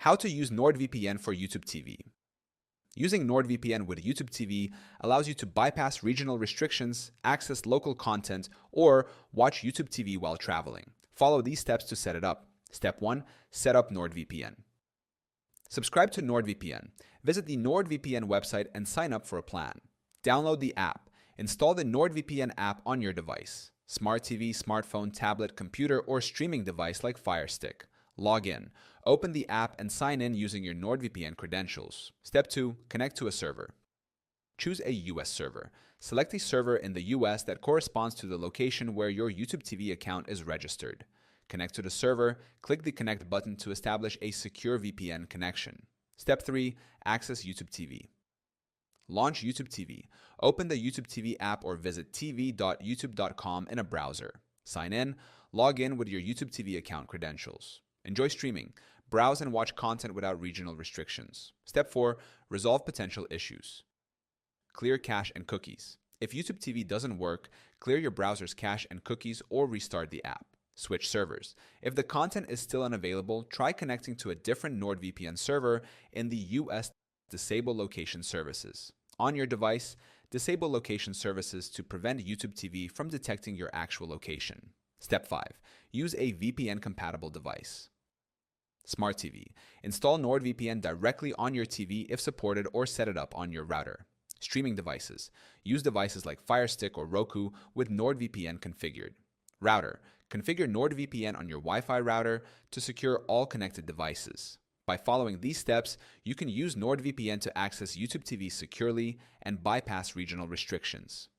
How to use NordVPN for YouTube TV. Using NordVPN with YouTube TV allows you to bypass regional restrictions, access local content, or watch YouTube TV while traveling. Follow these steps to set it up. Step 1. Set up NordVPN. Subscribe to NordVPN. Visit the NordVPN website and sign up for a plan. Download the app. Install the NordVPN app on your device, smart TV, smartphone, tablet, computer, or streaming device like Fire Stick. Log in. Open the app and sign in using your NordVPN credentials. Step 2. Connect to a server. Choose a US server. Select a server in the US that corresponds to the location where your YouTube TV account is registered. Connect to the server. Click the Connect button to establish a secure VPN connection. Step 3. Access YouTube TV. Launch YouTube TV. Open the YouTube TV app or visit tv.youtube.com in a browser. Sign in. Log in with your YouTube TV account credentials. Enjoy streaming. Browse and watch content without regional restrictions. Step 4. Resolve potential issues. Clear cache and cookies. If YouTube TV doesn't work, clear your browser's cache and cookies or restart the app. Switch servers. If the content is still unavailable, try connecting to a different NordVPN server in the US. Disable location services. On your device, disable location services to prevent YouTube TV from detecting your actual location. Step 5. Use a VPN-compatible device. Smart TV. Install NordVPN directly on your TV if supported or set it up on your router. Streaming devices. Use devices like Fire Stick or Roku with NordVPN configured. Router. Configure NordVPN on your Wi-Fi router to secure all connected devices. By following these steps, you can use NordVPN to access YouTube TV securely and bypass regional restrictions.